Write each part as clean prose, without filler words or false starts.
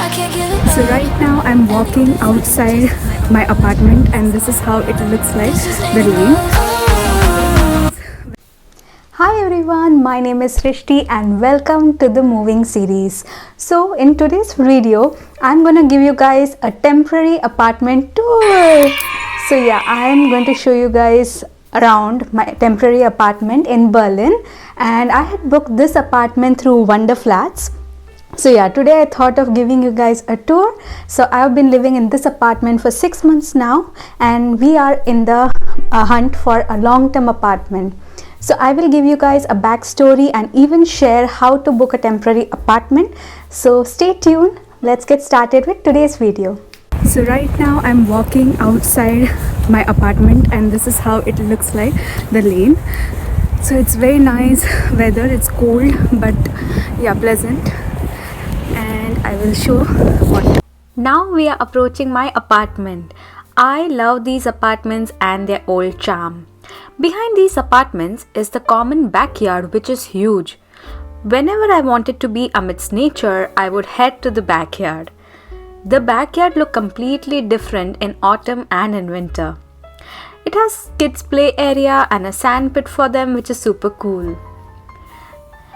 So right now I'm walking outside my apartment and this is how it looks like, the lane. Hi everyone, my name is Srishti and welcome to the moving series. So in today's video, I'm gonna give you guys a temporary apartment tour. So yeah, I'm going to show you guys around my temporary apartment in Berlin, and I had booked this apartment through Wonder Flats. So yeah, today I thought of giving you guys a tour. So I've been living in this apartment for 6 months now, and we are in the hunt for a long-term apartment. So I will give you guys a backstory and even share how to book a temporary apartment. So stay tuned. Let's get started with today's video. So right now I'm walking outside my apartment and this is how it looks like, the lane. So it's very nice weather, it's cold but yeah, pleasant. And I will show what. Now we are approaching my apartment. I love these apartments and their old charm. Behind these apartments is the common backyard, which is huge. Whenever I wanted to be amidst nature, I would head to the backyard. The backyard looked completely different in autumn and in winter. It has kids' play area and a sand pit for them, which is super cool.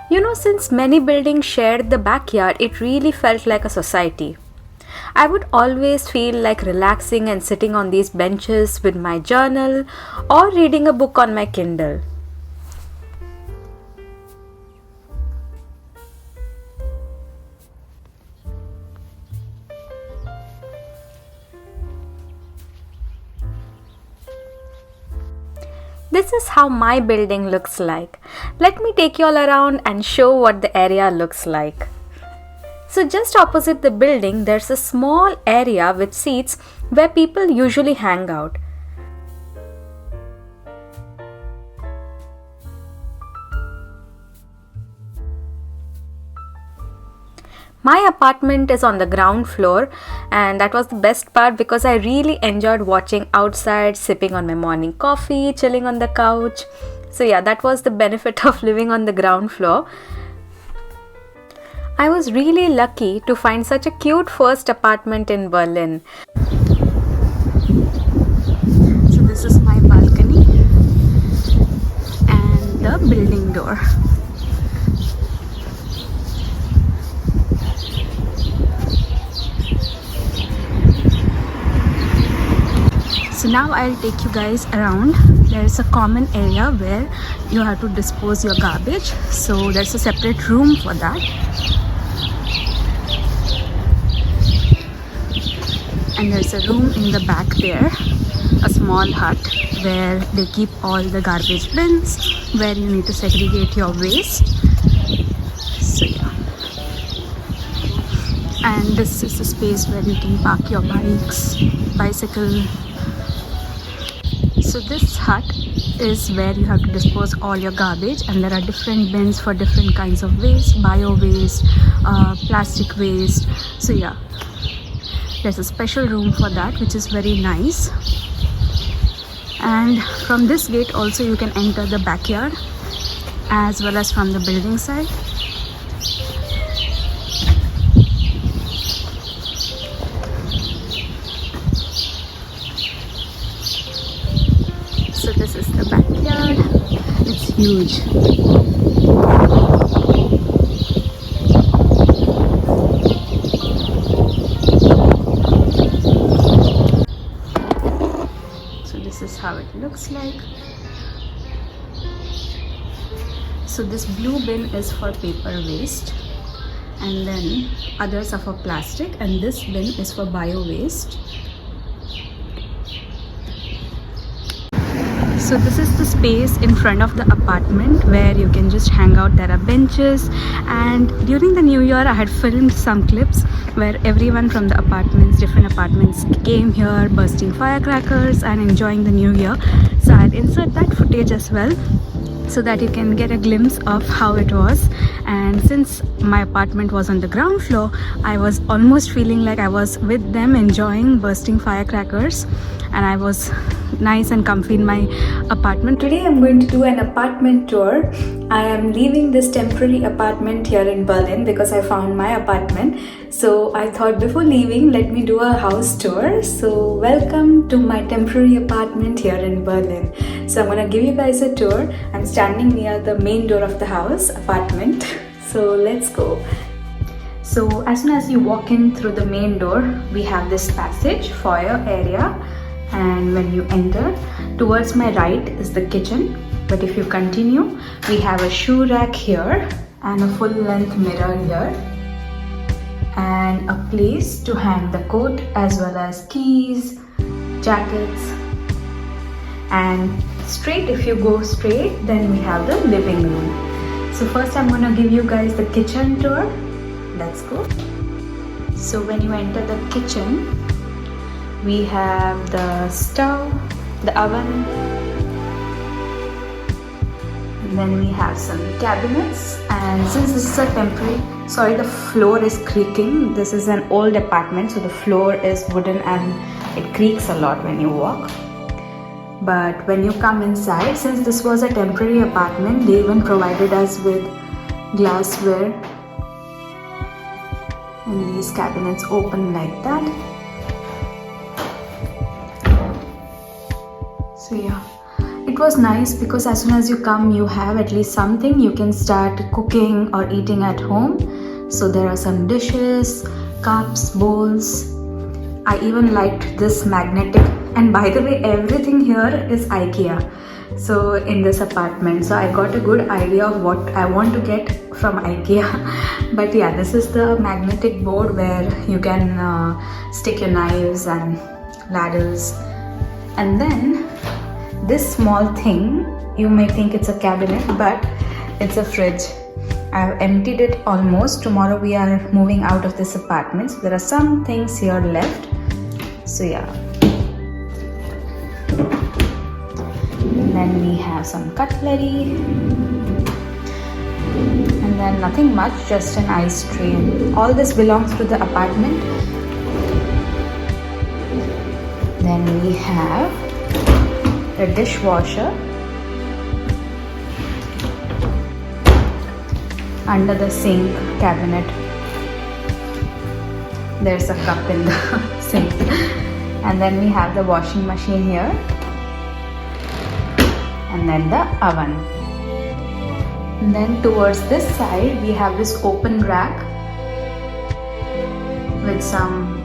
You know, since many buildings shared the backyard, it really felt like a society. I would always feel like relaxing and sitting on these benches with my journal or reading a book on my Kindle. This is how my building looks like. Let me take you all around and show what the area looks like. So just opposite the building, there's a small area with seats where people usually hang out. My apartment is on the ground floor, and that was the best part because I really enjoyed watching outside, sipping on my morning coffee, chilling on the couch. So yeah, that was the benefit of living on the ground floor. I was really lucky to find such a cute first apartment in Berlin. So this is my balcony and the building door. So now I'll take you guys around. There's a common area where you have to dispose your garbage. So there's a separate room for that. And there's a room in the back there, a small hut where they keep all the garbage bins, where you need to segregate your waste. So yeah. And this is the space where you can park your bikes, bicycle. So this hut is where you have to dispose all your garbage, and there are different bins for different kinds of waste, bio waste, plastic waste. So yeah, there's a special room for that, which is very nice. And from this gate also you can enter the backyard as well as from the building side. So this is the backyard. It's huge. So this is how it looks like. So this blue bin is for paper waste, and then others are for plastic, and this bin is for bio waste. So this is the space in front of the apartment where you can just hang out. There are benches, and during the new year I had filmed some clips where everyone from the apartments, different apartments, came here bursting firecrackers and enjoying the new year. So I'll insert that footage as well so that you can get a glimpse of how it was. And since my apartment was on the ground floor, I was almost feeling like I was with them enjoying bursting firecrackers, and I was nice and comfy in my apartment. Today I'm going to do an apartment tour. I am leaving this temporary apartment here in Berlin because I found my apartment. So I thought before leaving, let me do a house tour. So welcome to my temporary apartment here in Berlin. So I'm gonna give you guys a tour. I'm standing near the main door of the house apartment. So let's go. So as soon as you walk in through the main door, we have this passage, foyer area. And when you enter, towards my right is the kitchen. But if you continue, we have a shoe rack here and a full-length mirror here, and a place to hang the coat as well as keys, jackets. And straight, if you go straight, then we have the living room. So first I'm gonna give you guys the kitchen tour. Let's go. So when you enter the kitchen, we have the stove, the oven, and then we have some cabinets. And since this is a temporary, sorry, the floor is creaking. This is an old apartment, so the floor is wooden and it creaks a lot when you walk. But when you come inside, since this was a temporary apartment, they even provided us with glassware, and these cabinets open like that. So yeah, it was nice because as soon as you come, you have at least something you can start cooking or eating at home. So there are some dishes, cups, bowls. I even liked this magnetic, and by the way, everything here is IKEA. So in this apartment, so I got a good idea of what I want to get from IKEA. But yeah, this is the magnetic board where you can stick your knives and ladders. And then this small thing, you may think it's a cabinet, but it's a fridge. I've emptied it almost. Tomorrow we are moving out of this apartment, so there are some things here left. So yeah. And then we have some cutlery. And then nothing much, just an ice tray. All this belongs to the apartment. Then we have the dishwasher. Under the sink cabinet, there's a cup in the sink. And then we have the washing machine here, and then the oven. And then towards this side, we have this open rack with some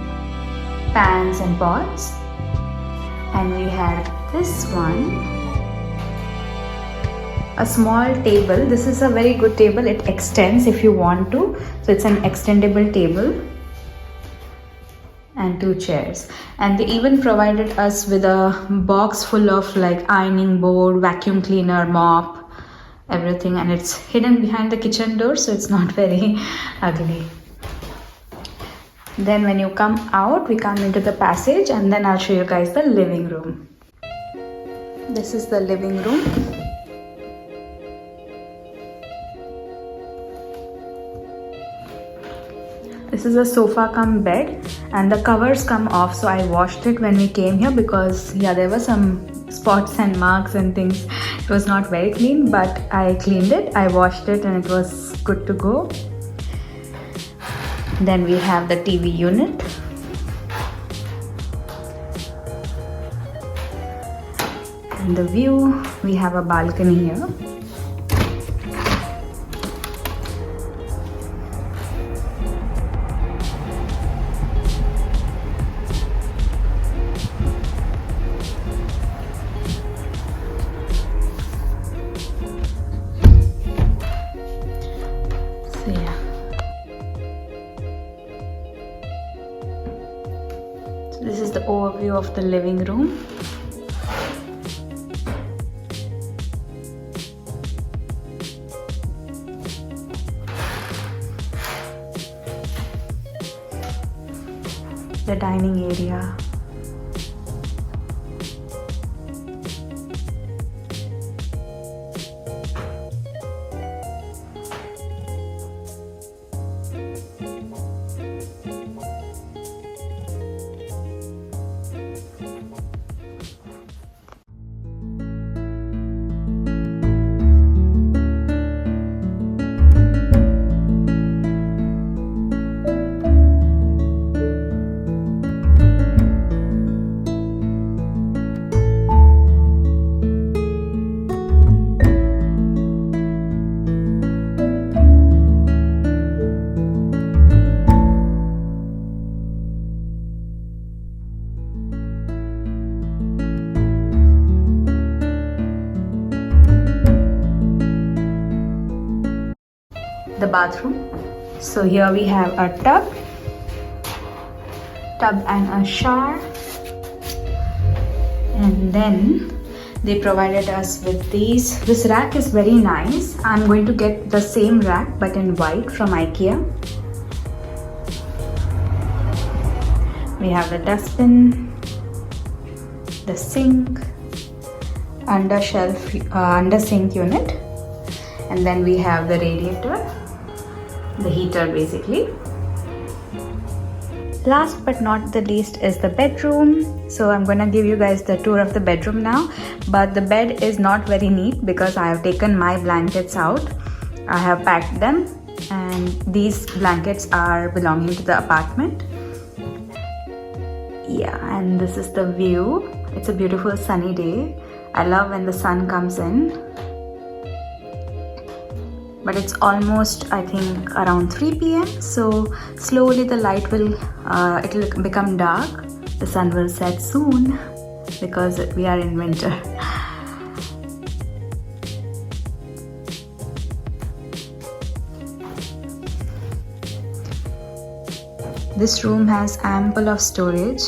pans and pots. And we have this one, a small table. This is a very good table. It extends if you want to. So it's an extendable table. And 2 chairs. And they even provided us with a box full of like ironing board, vacuum cleaner, mop, everything. And it's hidden behind the kitchen door, so it's not very ugly. Then when you come out, we come into the passage, and then I'll show you guys the living room. This is the living room. This is a sofa cum bed, and the covers come off, so I washed it when we came here because yeah, there were some spots and marks and things. It was not very clean, but I cleaned it, I washed it, and it was good to go. Then we have the TV unit. And the view, we have a balcony here. So yeah. So this is the overview of the living room. The dining area. the bathroom. So here we have a tub and a shower, and then they provided us with these. This rack is very nice. I'm going to get the same rack but in white from IKEA. We have the dustbin, the sink, under sink unit, and then we have the radiator, the heater basically. Last but not the least is the bedroom. So I'm gonna give you guys the tour of the bedroom now, but the bed is not very neat because I have taken my blankets out. I have packed them, and these blankets are belonging to the apartment. Yeah, and this is the view. It's a beautiful sunny day. I love when the sun comes in. But it's almost, I think, around 3 p.m. So slowly the light will, it'll become dark. The sun will set soon because we are in winter. This room has ample of storage.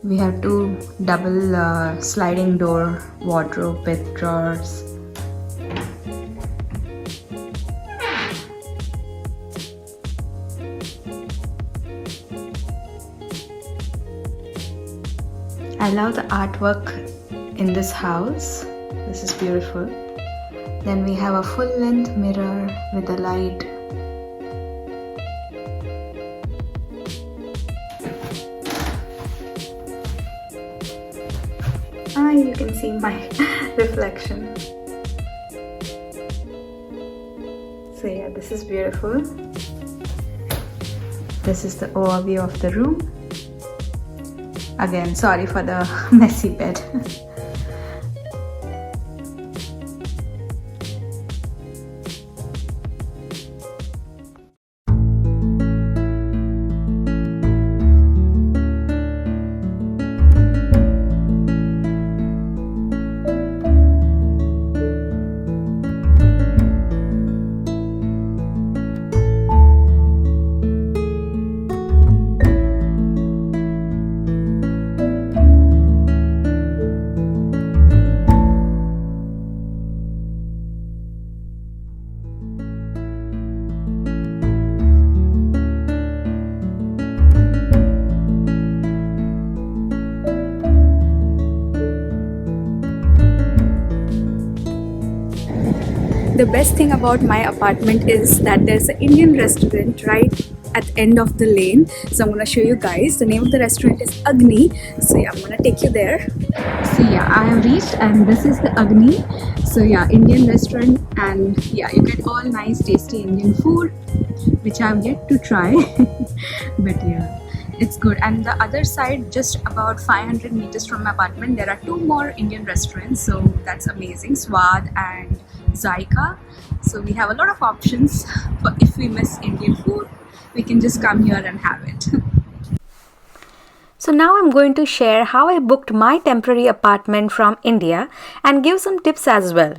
We have 2 double sliding door wardrobe with drawers. I love the artwork in this house. This is beautiful. Then we have a full-length mirror with a light. You can see my reflection. So yeah, this is beautiful. This is the overview of the room. Again, sorry for the messy bed. The best thing about my apartment is that there's an Indian restaurant right at the end of the lane. So I'm gonna show you guys. The name of the restaurant is Agni. So yeah, I'm gonna take you there. So yeah, I have reached and this is the Agni. So yeah, Indian restaurant, and yeah, you get all nice tasty Indian food, which I've yet to try. But yeah, it's good. And the other side, just about 500 meters from my apartment, there are 2 more Indian restaurants. So that's amazing, Swad and Zaika. So we have a lot of options for if we miss Indian food, we can just come here and have it. So now I'm going to share how I booked my temporary apartment from India and give some tips as well.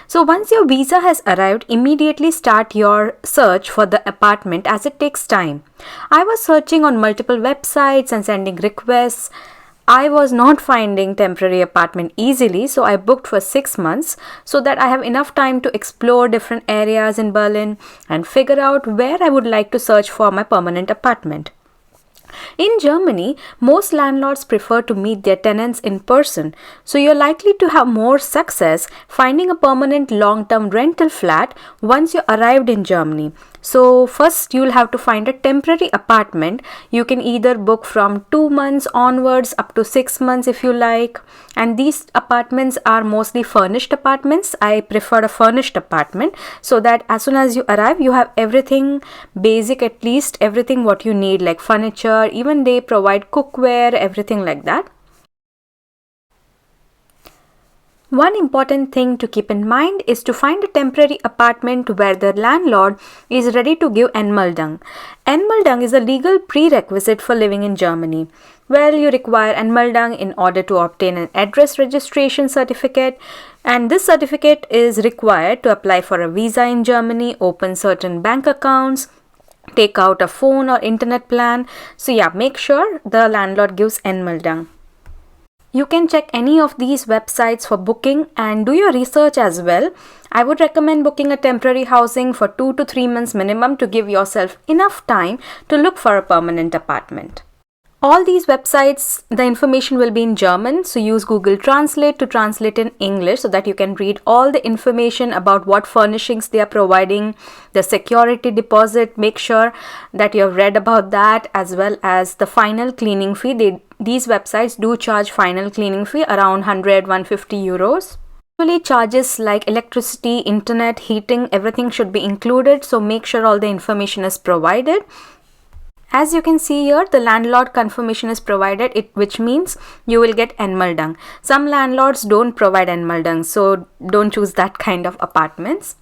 So once your visa has arrived, immediately start your search for the apartment as it takes time. I was searching on multiple websites and sending requests. I was not finding temporary apartment easily, so I booked for 6 months so that I have enough time to explore different areas in Berlin and figure out where I would like to search for my permanent apartment. In Germany, most landlords prefer to meet their tenants in person, so you're likely to have more success finding a permanent long-term rental flat once you arrived in Germany. So first you'll have to find a temporary apartment. You can either book from 2 months onwards up to 6 months if you like, and these apartments are mostly furnished apartments. I prefer a furnished apartment so that as soon as you arrive you have everything basic, at least everything what you need, like furniture, even they provide cookware, everything like that. One important thing to keep in mind is to find a temporary apartment where the landlord is ready to give Anmeldung. Anmeldung is a legal prerequisite for living in Germany. Well, you require Anmeldung in order to obtain an address registration certificate, and this certificate is required to apply for a visa in Germany, open certain bank accounts, take out a phone or internet plan. So yeah, make sure the landlord gives Anmeldung. You can check any of these websites for booking and do your research as well. I would recommend booking a temporary housing for 2 to 3 months minimum to give yourself enough time to look for a permanent apartment. All these websites, the information will be in German, so use Google Translate to translate in English so that you can read all the information about what furnishings they are providing, the security deposit. Make sure that you have read about that, as well as the final cleaning fee. These websites do charge final cleaning fee around 100-150 euros. Usually charges like electricity, internet, heating, everything should be included, so make sure all the information is provided. As you can see here, the landlord confirmation is provided, which means you will get Anmeldung. Some landlords don't provide Anmeldung, so don't choose that kind of apartments.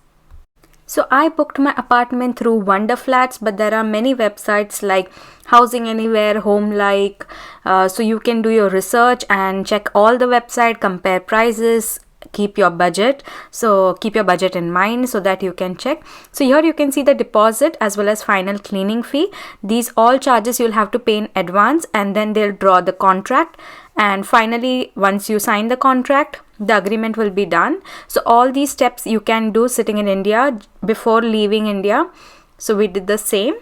So I booked my apartment through Wonder Flats, but there are many websites like Housing Anywhere, Home Like, so you can do your research and check all the website, compare prices, keep your budget. So keep your budget in mind so that you can check. So here you can see the deposit as well as final cleaning fee. These all charges you'll have to pay in advance, and then they'll draw the contract, and finally once you sign the contract, the agreement will be done. So all these steps you can do sitting in India before leaving India. So we did the same.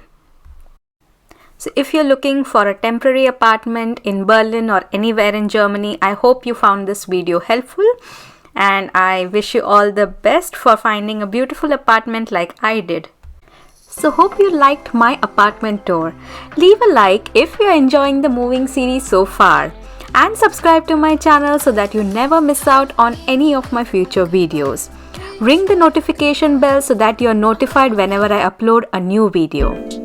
So if you're looking for a temporary apartment in Berlin or anywhere in Germany, I hope you found this video helpful, and I wish you all the best for finding a beautiful apartment like I did. So hope you liked my apartment tour. Leave a like if you're enjoying the moving series so far, and subscribe to my channel so that you never miss out on any of my future videos. Ring the notification bell so that you're notified whenever I upload a new video.